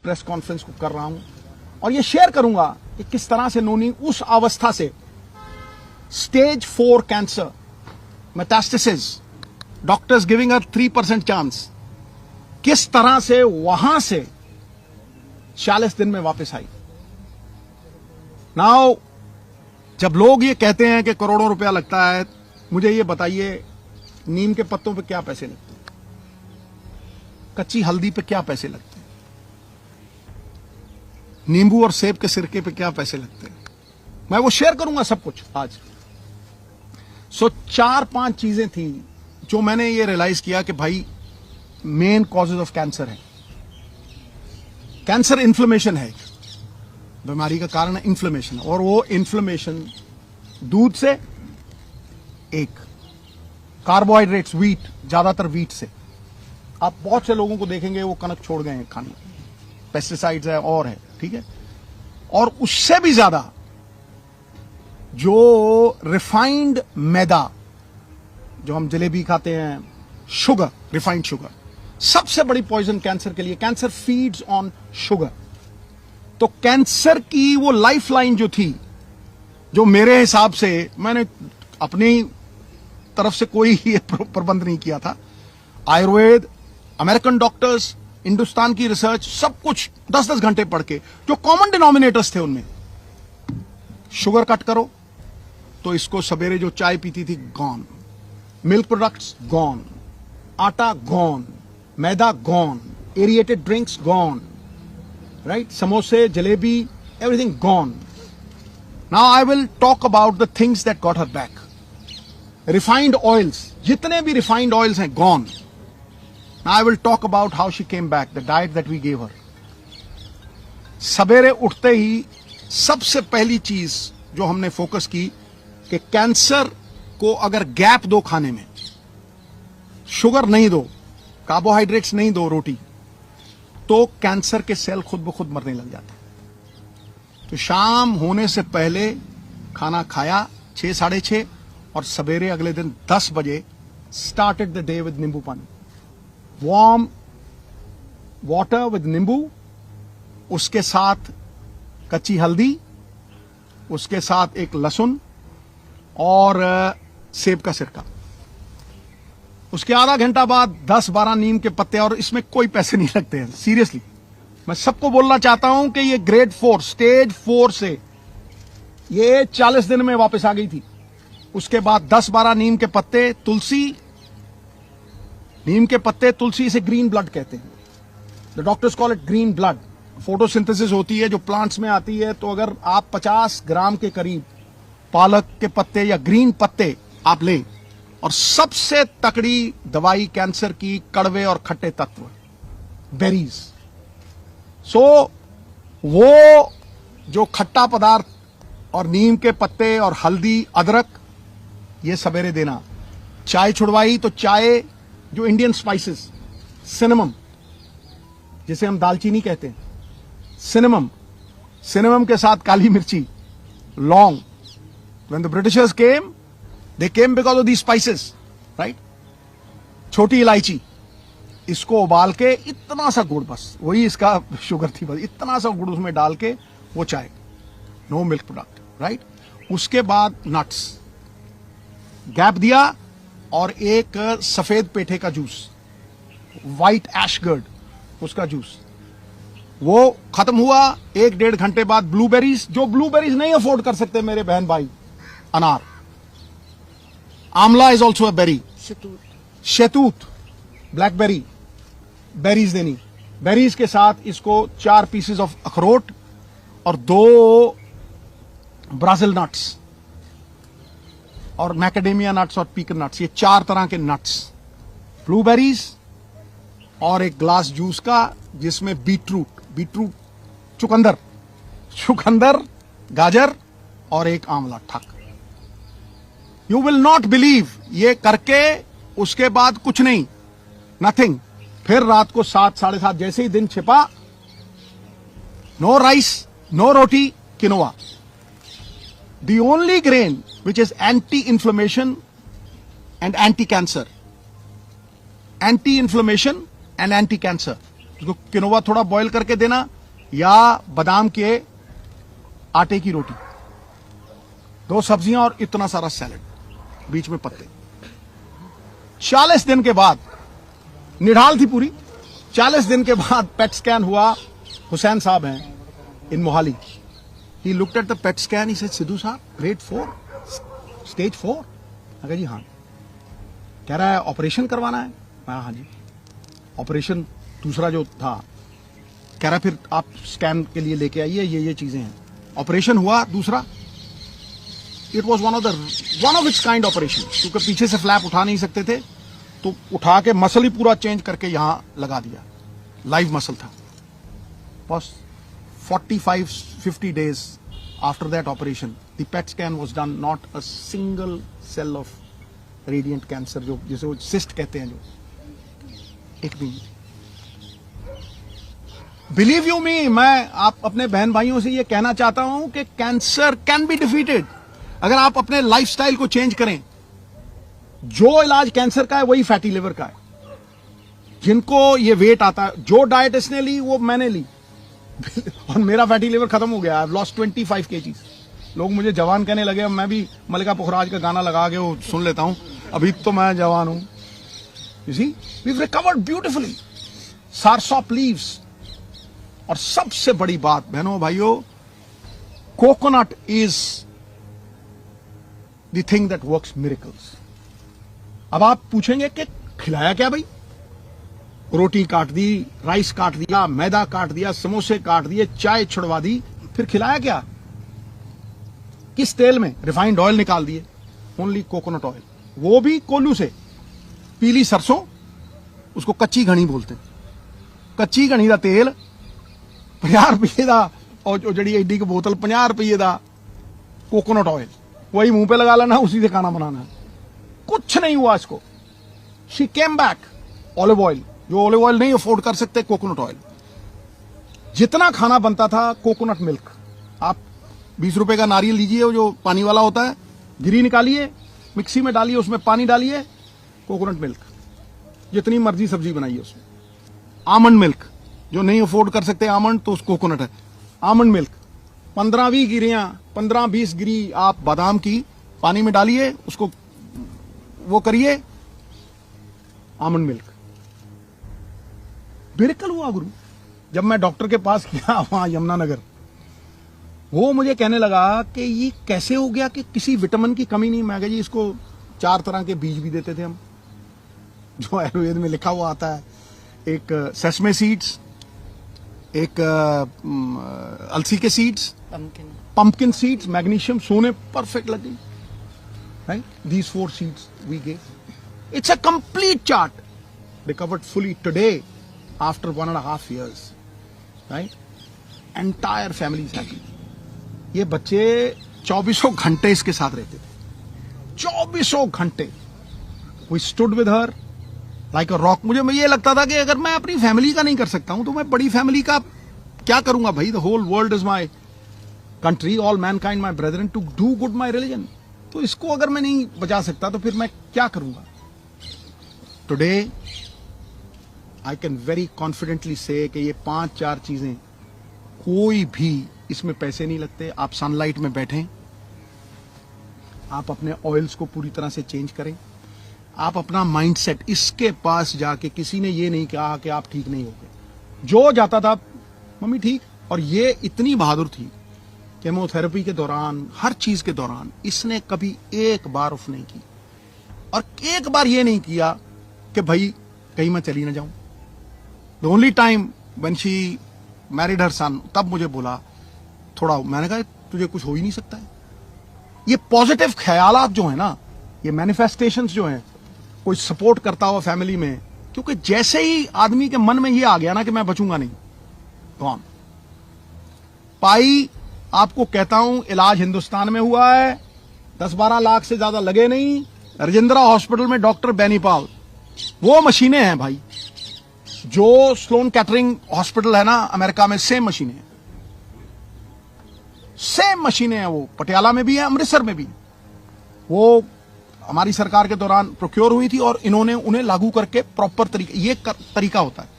Press conference को कर रहा हूं और ये शेयर करूंगा कि किस तरह से नोनी उस अवस्था से stage 4 cancer metastasis, doctors giving a 3% chance, किस तरह से वहां से 40 दिन में वापस आई। नाउ जब लोग ये कहते हैं कि करोड़ों रुपया लगता है, मुझे ये बताइए नीम के पत्तों पे क्या पैसे लगते हैं, कच्ची हल्दी पे क्या पैसे लगते हैं, नींबू और सेब के सिरके पे क्या पैसे लगते हैं, मैं वो शेयर करूंगा सब कुछ आज। सो 4-5 चीजें थी जो मैंने ये रियलाइज किया कि भाई मेन कॉजेज ऑफ कैंसर है। कैंसर इन्फ्लेमेशन है, बीमारी का कारण है इन्फ्लेमेशन, और वो इन्फ्लेमेशन दूध से, एक कार्बोहाइड्रेट्स, व्हीट, ज्यादातर व्हीट से। आप बहुत से लोगों को देखेंगे वो कनक छोड़ गए हैं खाने, पेस्टिसाइड्स है और है, ठीक है। और उससे भी ज्यादा जो रिफाइंड मैदा, जो हम जलेबी खाते हैं, शुगर, रिफाइंड शुगर, सबसे बड़ी पॉइजन कैंसर के लिए। Cancer feeds on sugar. तो कैंसर की वो लाइफलाइन जो थी, जो मेरे हिसाब से, मैंने अपनी तरफ से कोई प्रबंध नहीं किया था, आयुर्वेद, अमेरिकन डॉक्टर्स, हिंदुस्तान की रिसर्च, सब कुछ 10-10 घंटे पढ़ के, जो कॉमन डिनोमिनेटर्स थे उनमें, शुगर कट करो तो इसको सवेरे जो चाय पीती थी गॉन, मिल्क प्रोडक्ट्स गॉन, आटा गॉन, मैदा gone, aerated drinks gone, right, समोसे, जलेबी, everything gone. Now I will talk about the things that got her back. Refined oils, जितने भी रिफाइंड ऑयल्स हैं gone. Now I will talk about how she came back, the diet that we gave her. सवेरे उठते ही सबसे पहली चीज जो हमने फोकस की कि कैंसर को अगर गैप दो खाने में, शुगर नहीं दो, कार्बोहाइड्रेट्स नहीं दो, रोटी, तो कैंसर के सेल खुद ब खुद मरने लग जाते हैं। तो शाम होने से पहले खाना खाया 6-6:30, और सवेरे अगले दिन 10 बजे स्टार्टेड द डे विद नींबू पानी, वार्म वाटर विद नींबू, उसके साथ कच्ची हल्दी, उसके साथ एक लहसुन और सेब का सिरका। उसके आधा घंटा बाद 10-12 नीम के पत्ते, और इसमें कोई पैसे नहीं लगते हैं, सीरियसली। मैं सबको बोलना चाहता हूं कि ये ग्रेड 4, स्टेज 4 से ये 40 दिन में वापस आ गई थी। उसके बाद 10-12 नीम के पत्ते, तुलसी, नीम के पत्ते, तुलसी, इसे ग्रीन ब्लड कहते हैं, the doctors call it green blood. Photosynthesis होती है जो प्लांट्स में आती है, तो अगर आप 50 ग्राम के करीब पालक के पत्ते या ग्रीन पत्ते आप लें, और सबसे तकड़ी दवाई कैंसर की, कड़वे और खट्टे तत्व, बेरीज। सो वो जो खट्टा पदार्थ और नीम के पत्ते और हल्दी, अदरक, ये सवेरे देना। चाय छुड़वाई तो चाय, जो इंडियन स्पाइसेस, सिनेमम, जिसे हम दालचीनी कहते हैं, सिनेमम के साथ काली मिर्ची, लौंग। When the Britishers came, they came because of these spices, right? छोटी इलायची, इसको उबाल के इतना सा गुड़, बस वही इसका शुगर थी, बस इतना सा गुड़ उसमें डाल के वो चाय, नो मिल्क प्रोडक्ट, राइट। उसके बाद नट्स, गैप दिया, और एक सफेद पेठे का जूस, व्हाइट एशगर्ड, उसका जूस, वो खत्म हुआ। 1-1.5 घंटे बाद ब्लूबेरीज, जो ब्लूबेरीज नहीं अफोर्ड कर सकते मेरे बहन भाई, अनार, आंवला इज ऑल्सो अ बेरी, शहतूत, ब्लैकबेरी, बेरीज देनी। बेरीज के साथ इसको 4 पीसेस ऑफ अखरोट और 2 ब्राजिल नट्स और मैकेडेमिया नट्स और पीकन नट्स, ये 4 तरह के नट्स, ब्लूबेरीज, और एक ग्लास जूस का जिसमें बीटरूट, चुकंदर, गाजर और एक आंवला, ठक। यू विल नॉट बिलीव, ये करके उसके बाद कुछ नहीं, नथिंग। फिर रात को 7-7:30 जैसे ही दिन छिपा, no rice, no roti, quinoa, the only grain which is anti inflammation and anti cancer, anti inflammation and anti cancer. उसको किनोवा थोड़ा बॉईल करके देना या बादाम के आटे की रोटी, 2 सब्जियां और इतना सारा सैलेड, बीच में पत्ते। 40 दिन के बाद, निढाल थी पूरी, 40 दिन के बाद पेट स्कैन हुआ। हुसैन साहब हैं in Mohali, he looked at the PET scan, he said Sidhu साहब ग्रेड 4 स्टेज 4। अगर जी हाँ। कह रहा है ऑपरेशन करवाना है। हाँ जी। ऑपरेशन दूसरा जो था, कह रहा फिर आप स्कैन के लिए लेके आइए, ये चीजें हैं। ऑपरेशन हुआ दूसरा, it was one of its kind operation, क्योंकि पीछे से फ्लैप उठा नहीं सकते थे, तो उठा के मसल ही पूरा चेंज करके यहां लगा दिया, लाइव मसल था। बस 45-50 days after that operation, the PET scan was done, not a single cell of radiant cancer, जो जिसे वो cyst कहते हैं, जो एक भी। बिलीव यू मी, मैं आप अपने बहन भाइयों से ये कहना चाहता हूं कि कैंसर कैन बी डिफीटेड अगर आप अपने लाइफस्टाइल को चेंज करें। जो इलाज कैंसर का है वही फैटी लिवर का है। जिनको ये वेट आता है, जो डाइट इसने ली वो मैंने ली और मेरा फैटी लिवर खत्म हो गया। I have lost 25 kgs। लोग मुझे जवान कहने लगे, मैं भी मल्लिका पुखराज का गाना लगा के वो सुन लेता हूं, अभी तो मैं जवान हूं। You see, we have recovered beautifully. Soursop leaves, और सबसे बड़ी बात बहनों भाइयों, coconut is the thing that works miracles. अब आप पूछेंगे कि खिलाया क्या भाई? रोटी काट दी, राइस काट दिया, मैदा काट दिया, समोसे काट दिए, चाय छुड़वा दी, फिर खिलाया क्या? किस तेल में? रिफाइंड ऑयल निकाल दिए, ओनली कोकोनट ऑयल, वो भी कोल्लू से। पीली सरसों, उसको कच्ची घनी बोलते हैं। कच्ची घनी का तेल 50 रुपये का, और जड़ी एडी की बोतल 50 रुपये का कोकोनट ऑयल, वही मुंह पे लगा लेना, उसी से खाना बनाना। कुछ नहीं हुआ इसको। She came back. Olive oil, जो ऑलिव ऑयल नहीं अफोर्ड कर सकते, कोकोनट ऑयल। जितना खाना बनता था, कोकोनट मिल्क। आप 20 रुपए का नारियल लीजिए, वो जो पानी वाला होता है, गिरी निकालिए, मिक्सी में डालिए, उसमें पानी डालिए, कोकोनट मिल्क, जितनी मर्जी सब्जी बनाइए उसमें। आमंड मिल्क, जो नहीं अफोर्ड कर सकते आमंड, तो कोकोनट है। आमंड मिल्क 15-20 गिरियां, 15-20 गिरी आप बादाम की पानी में डालिए, उसको वो करिए, आमंड मिल्क। मिरेकल हुआ गुरु। जब मैं डॉक्टर के पास गया वहां यमुनानगर, वो मुझे कहने लगा कि ये कैसे हो गया कि किसी विटामिन की कमी नहीं। मैं कहा जी, इसको 4 तरह के बीज भी देते थे हम, जो आयुर्वेद में लिखा हुआ आता है। एक सेसमे सीड्स, एक अलसी के सीड्स, पंपकिन सीड्स, मैग्नीशियम, सोने परफेक्ट लगी। Right, these 4 seeds we gave. It's a complete chart, recovered fully today after 1.5 years, right? Entire family is happy. ये बच्चे 24 घंटे इसके साथ रहते थे, 24 घंटे। We stood with her like a rock. मुझे ये लगता था कि अगर मैं अपनी फैमिली का नहीं कर सकता हूं, तो मैं बड़ी फैमिली का क्या करूंगा भाई? The whole world is my country, all mankind my brethren, to do good my religion. तो इसको अगर मैं नहीं बचा सकता, तो फिर मैं क्या करूंगा? Today I can very confidently say कि ये 5-4 चीजें, कोई भी इसमें पैसे नहीं लगते। आप सनलाइट में बैठें, आप अपने ऑयल्स को पूरी तरह से चेंज करें, आप अपना माइंडसेट, इसके पास जाके किसी ने ये नहीं कहा कि आप ठीक नहीं हो गए। जो जाता था, मम्मी ठीक। और ये इतनी बहादुर थी, केमोथेरेपी के दौरान, हर चीज के दौरान इसने कभी एक बार ऑफ नहीं की, और एक बार ये नहीं किया कि भाई कहीं मैं चली ना जाऊं। The only time when she married her son, तब मुझे बोला थोड़ा, मैंने कहा तुझे कुछ हो ही नहीं सकता है। ये पॉजिटिव ख्यालात जो है ना, ये मैनिफेस्टेशंस जो हैं, कोई सपोर्ट करता हुआ फैमिली में, क्योंकि जैसे ही आदमी के मन में ये आ गया ना कि मैं बचूंगा नहीं, कौन पाई, आपको कहता हूं, इलाज हिंदुस्तान में हुआ है, 10-12 लाख से ज्यादा लगे नहीं। राजेंद्रा हॉस्पिटल में डॉक्टर बेनीपाल, वो मशीनें हैं भाई, जो स्लोन कैटरिंग हॉस्पिटल है ना अमेरिका में, सेम मशीनें हैं, सेम मशीनें हैं। वो पटियाला में भी है, अमृतसर में भी। वो हमारी सरकार के दौरान प्रोक्योर हुई थी, और इन्होंने उन्हें लागू करके प्रॉपर तरीका, ये तरीका होता है।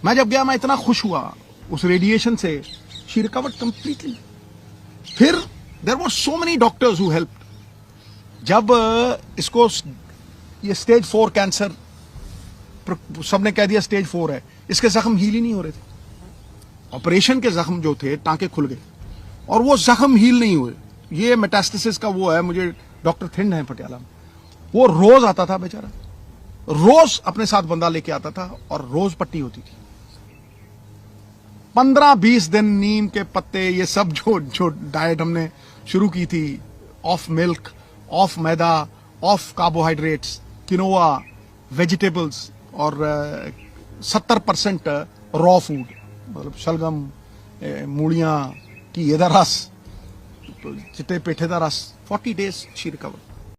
मैं जब गया मैं इतना खुश हुआ उस रेडिएशन से, शी रिकवर्ड कंप्लीटली। फिर there were so many doctors who help. जब इसको ये स्टेज 4 कैंसर, सबने कह दिया स्टेज 4 है, इसके जख्म हील ही नहीं हो रहे थे। ऑपरेशन के जख्म जो थे टांके खुल गए और वो जख्म हील नहीं हुए। ये मेटास्टेसिस का वो है, मुझे डॉक्टर थिंड है पटियाला में, वो रोज आता था बेचारा, रोज अपने साथ बंदा लेके आता था और रोज पट्टी होती थी। 15-20 दिन नीम के पत्ते, ये सब जो डाइट हमने शुरू की थी, of milk, of maida, of carbohydrates, quinoa, vegetables और 70% रॉ फूड, मतलब शलगम, मूलियां, घी दा रस, चिट्टे पेठे दा रस। 40 days शी रिकवर।